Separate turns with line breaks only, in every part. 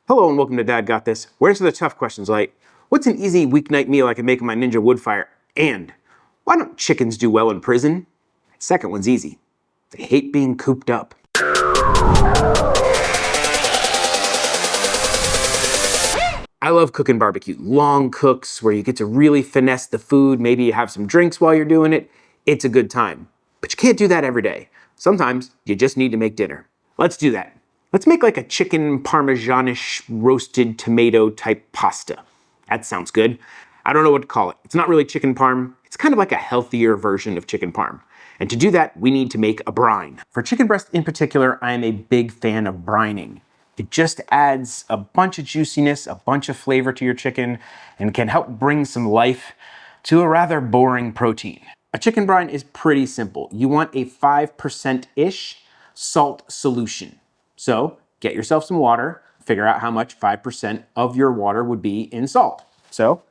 Hello and welcome to Dad Got This. Where answer the tough questions like, what's an easy weeknight meal I can make in my Ninja Woodfire? And why don't chickens do well in prison? Second one's easy. They hate being cooped up. I love cooking barbecue. Long cooks where you get to really finesse the food. Maybe you have some drinks while you're doing it. It's a good time. But you can't do that every day. Sometimes you just need to make dinner. Let's do that. Let's make like a chicken parmesanish roasted tomato type pasta. That sounds good. I don't know what to call it. It's not really chicken parm. It's kind of like a healthier version of chicken parm. And to do that, we need to make a brine. For chicken breast in particular, I am a big fan of brining. It just adds a bunch of juiciness, a bunch of flavor to your chicken, and can help bring some life to a rather boring protein. A chicken brine is pretty simple. You want a 5%-ish salt solution. So get yourself some water, figure out how much 5% of your water would be in salt. So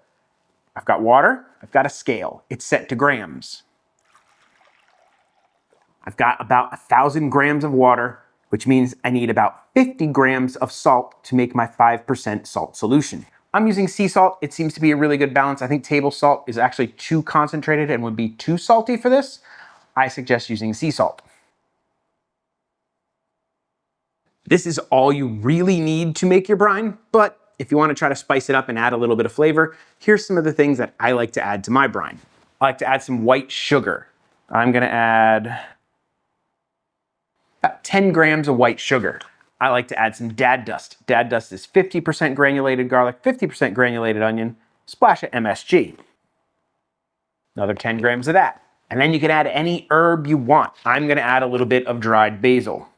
I've got water, I've got a scale. It's set to grams. I've got about 1,000 grams of water, which means I need about 50 grams of salt to make my 5% salt solution. I'm using sea salt. It seems to be a really good balance. I think table salt is actually too concentrated and would be too salty for this. I suggest using sea salt. This is all you really need to make your brine, but if you want to try to spice it up and add a little bit of flavor, here's some of the things that I like to add to my brine. I like to add some white sugar. I'm gonna add about 10 grams of white sugar. I like to add some dad dust. Dad dust is 50% granulated garlic, 50% granulated onion, splash of MSG. Another 10 grams of that. And then you can add any herb you want. I'm gonna add a little bit of dried basil.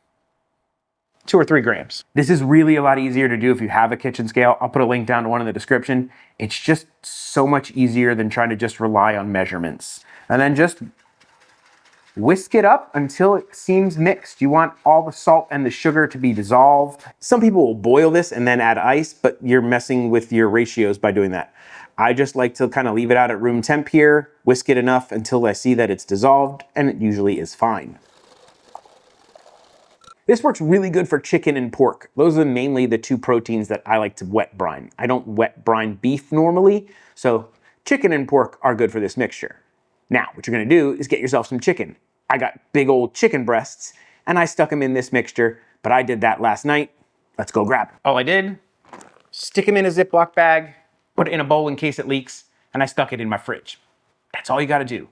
2 or 3 grams. This is really a lot easier to do if you have a kitchen scale. I'll put a link down to one in the description. It's just so much easier than trying to just rely on measurements. And then just whisk it up until it seems mixed. You want all the salt and the sugar to be dissolved. Some people will boil this and then add ice, but you're messing with your ratios by doing that. I just like to kind of leave it out at room temp here, whisk it enough until I see that it's dissolved, and it usually is fine. This works really good for chicken and pork. Those are mainly the two proteins that I like to wet brine. I don't wet brine beef normally, so chicken and pork are good for this mixture. Now, what you're gonna do is get yourself some chicken. I got big old chicken breasts, and I stuck them in this mixture, but I did that last night. Let's go grab them. All I did, stick them in a Ziploc bag, put it in a bowl in case it leaks, and I stuck it in my fridge. That's all you gotta do.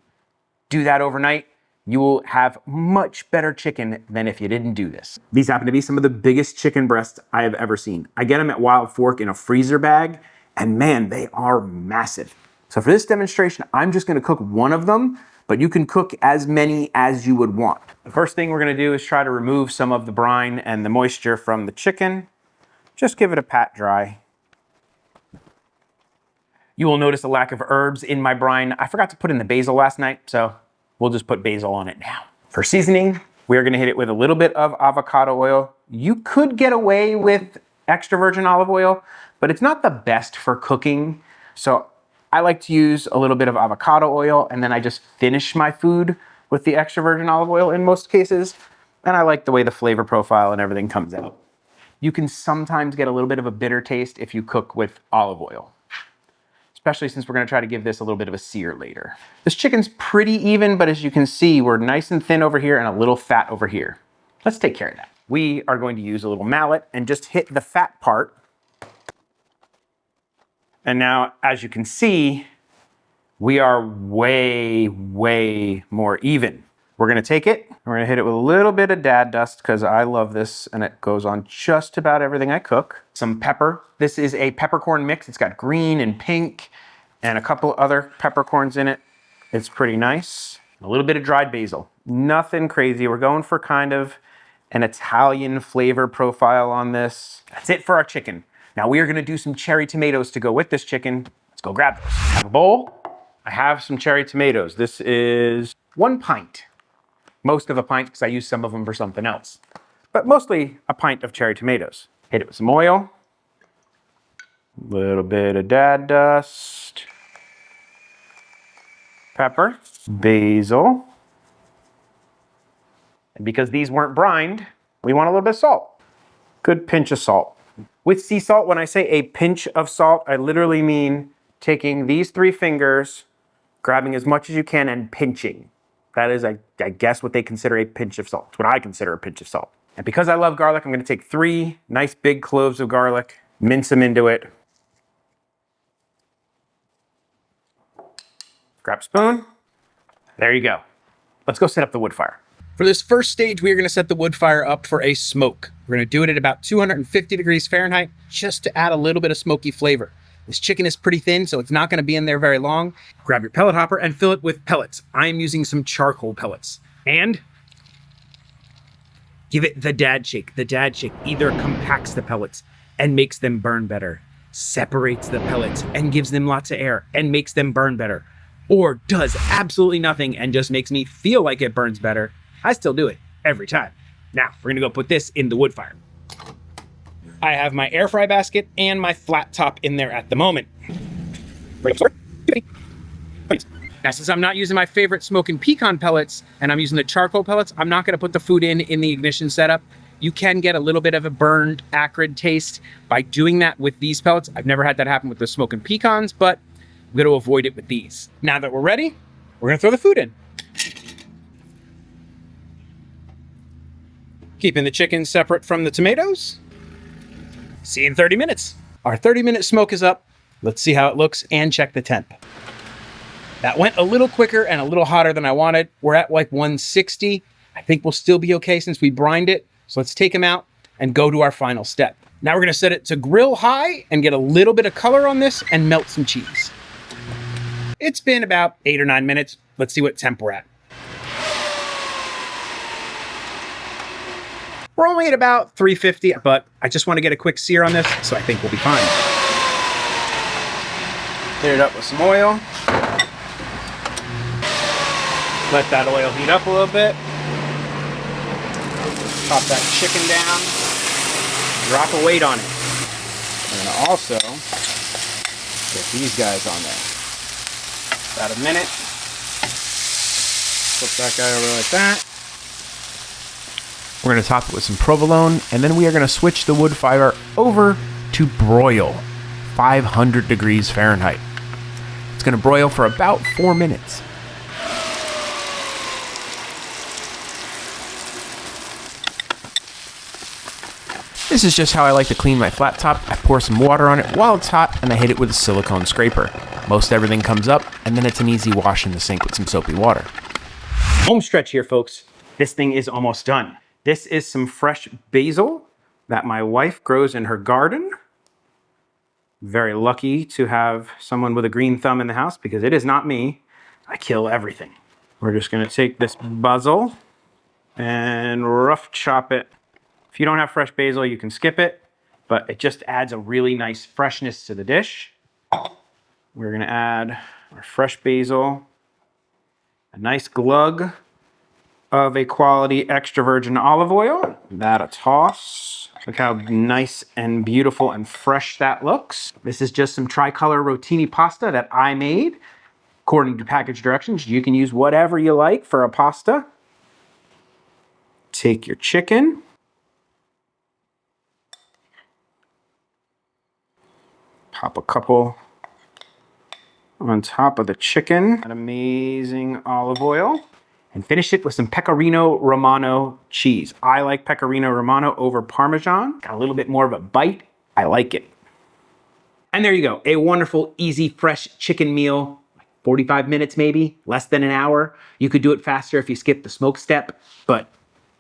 Do that overnight. You will have much better chicken than if you didn't do this. These happen to be some of the biggest chicken breasts I have ever seen. I get them at Wild Fork in a freezer bag, and man, they are massive. So for this demonstration, I'm just gonna cook one of them, but you can cook as many as you would want. The first thing we're gonna do is try to remove some of the brine and the moisture from the chicken. Just give it a pat dry. You will notice a lack of herbs in my brine. I forgot to put in the basil last night, so we'll just put basil on it now. For seasoning, we're gonna hit it with a little bit of avocado oil. You could get away with extra virgin olive oil, but it's not the best for cooking. So I like to use a little bit of avocado oil, and then I just finish my food with the extra virgin olive oil in most cases. And I like the way the flavor profile and everything comes out. You can sometimes get a little bit of a bitter taste if you cook with olive oil, especially since we're gonna try to give this a little bit of a sear later. This chicken's pretty even, but as you can see, we're nice and thin over here and a little fat over here. Let's take care of that. We are going to use a little mallet and just hit the fat part. And now, as you can see, we are way, way more even. We're gonna take it, we're gonna hit it with a little bit of dad dust because I love this and it goes on just about everything I cook. Some pepper. This is a peppercorn mix. It's got green and pink and a couple other peppercorns in it. It's pretty nice. A little bit of dried basil. Nothing crazy. We're going for kind of an Italian flavor profile on this. That's it for our chicken. Now we are gonna do some cherry tomatoes to go with this chicken. Let's go grab those. I have a bowl. I have some cherry tomatoes. This is 1 pint. Most of a pint because I use some of them for something else. But mostly a pint of cherry tomatoes. Hit it with some oil. A little bit of dad dust. Pepper. Basil. And because these weren't brined, we want a little bit of salt. Good pinch of salt. With sea salt, when I say a pinch of salt, I literally mean taking these 3 fingers, grabbing as much as you can and pinching. That is, I guess, what they consider a pinch of salt. It's what I consider a pinch of salt. And because I love garlic, I'm gonna take 3 nice big cloves of garlic, mince them into it. Grab a spoon. There you go. Let's go set up the wood fire. For this first stage, we are gonna set the wood fire up for a smoke. We're gonna do it at about 250 degrees Fahrenheit, just to add a little bit of smoky flavor. This chicken is pretty thin, so it's not gonna be in there very long. Grab your pellet hopper and fill it with pellets. I'm using some charcoal pellets. And give it the dad shake. The dad shake either compacts the pellets and makes them burn better, separates the pellets and gives them lots of air and makes them burn better, or does absolutely nothing and just makes me feel like it burns better. I still do it every time. Now, we're gonna go put this in the wood fire. I have my air fry basket and my flat top in there at the moment. Now, since I'm not using my favorite smoking pecan pellets and I'm using the charcoal pellets, I'm not gonna put the food in the ignition setup. You can get a little bit of a burned, acrid taste by doing that with these pellets. I've never had that happen with the smoking pecans, but I'm gonna avoid it with these. Now that we're ready, we're gonna throw the food in. Keeping the chicken separate from the tomatoes. See you in 30 minutes. Our 30-minute smoke is up. Let's see how it looks and check the temp. That went a little quicker and a little hotter than I wanted. We're at like 160. I think we'll still be okay since we brined it. So let's take them out and go to our final step. Now we're gonna set it to grill high and get a little bit of color on this and melt some cheese. It's been about 8 or 9 minutes. Let's see what temp we're at. We're only at about 350, but I just want to get a quick sear on this, so I think we'll be fine. Hit it up with some oil. Let that oil heat up a little bit. Pop that chicken down. Drop a weight on it. We're gonna also get these guys on there. About a minute. Flip that guy over like that. We're going to top it with some provolone, and then we are going to switch the wood fire over to broil, 500 degrees Fahrenheit. It's going to broil for about 4 minutes. This is just how I like to clean my flat top. I pour some water on it while it's hot, and I hit it with a silicone scraper. Most everything comes up, and then it's an easy wash in the sink with some soapy water. Home stretch here, folks. This thing is almost done. This is some fresh basil that my wife grows in her garden. Very lucky to have someone with a green thumb in the house because it is not me. I kill everything. We're just gonna take this basil and rough chop it. If you don't have fresh basil, you can skip it, but it just adds a really nice freshness to the dish. We're gonna add our fresh basil, a nice glug of a quality extra virgin olive oil. That a toss. Look how nice and beautiful and fresh that looks. This is just some tricolor rotini pasta that I made. According to package directions, you can use whatever you like for a pasta. Take your chicken. Pop a couple on top of the chicken. That amazing olive oil. And finish it with some pecorino Romano cheese. I like pecorino Romano over Parmesan. Got a little bit more of a bite. I like it. And there you go. A wonderful, easy, fresh chicken meal. 45 minutes maybe, less than an hour. You could do it faster if you skip the smoke step, but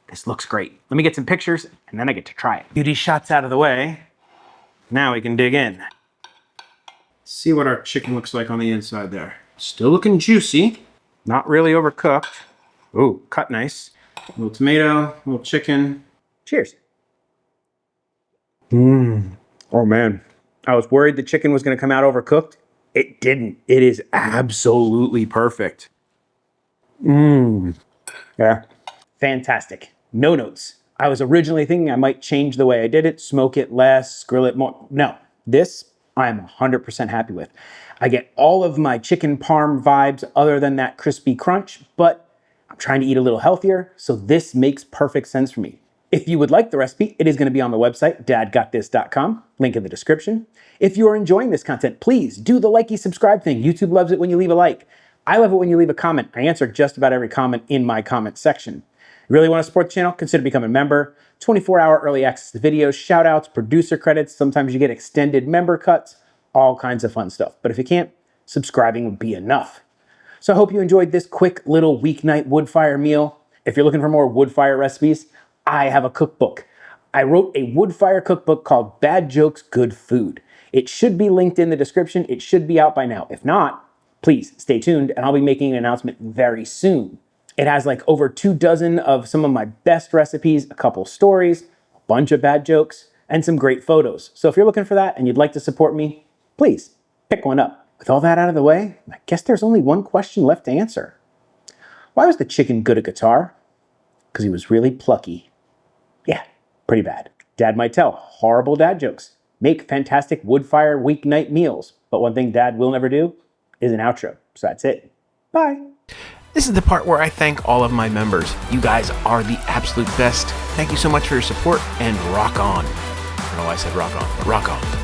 this looks great. Let me get some pictures and then I get to try it. Beauty shots out of the way. Now we can dig in. See what our chicken looks like on the inside there. Still looking juicy. Not really overcooked. Ooh, cut nice. A little tomato, a little chicken. Cheers. Oh man. I was worried the chicken was gonna come out overcooked. It didn't. It is absolutely perfect. Yeah. Fantastic. No notes. I was originally thinking I might change the way I did it, smoke it less, grill it more. No, this I'm 100% happy with. I get all of my chicken parm vibes other than that crispy crunch, but I'm trying to eat a little healthier, so this makes perfect sense for me. If you would like the recipe, it is going to be on the website, dadgotthis.com, link in the description. If you are enjoying this content, please do the likey subscribe thing. YouTube loves it when you leave a like. I love it when you leave a comment. I answer just about every comment in my comment section. You really want to support the channel? Consider becoming a member. 24-hour early access to videos, shout outs, producer credits. Sometimes you get extended member cuts, all kinds of fun stuff. But if you can't, subscribing would be enough. So I hope you enjoyed this quick little weeknight Woodfire meal. If you're looking for more Woodfire recipes, I have a cookbook. I wrote a Woodfire cookbook called Bad Jokes, Good Food. It should be linked in the description. It should be out by now. If not, please stay tuned and I'll be making an announcement very soon. It has like over 24 of some of my best recipes, a couple stories, a bunch of bad jokes, and some great photos. So if you're looking for that and you'd like to support me, please pick one up. With all that out of the way, I guess there's only one question left to answer. Why was the chicken good at guitar? Because he was really plucky. Yeah, pretty bad. Dad might tell horrible dad jokes, make fantastic Woodfire weeknight meals, but one thing Dad will never do is an outro. So that's it. Bye. This is the part where I thank all of my members. You guys are the absolute best. Thank you so much for your support and rock on. I don't know why I said rock on, but rock on.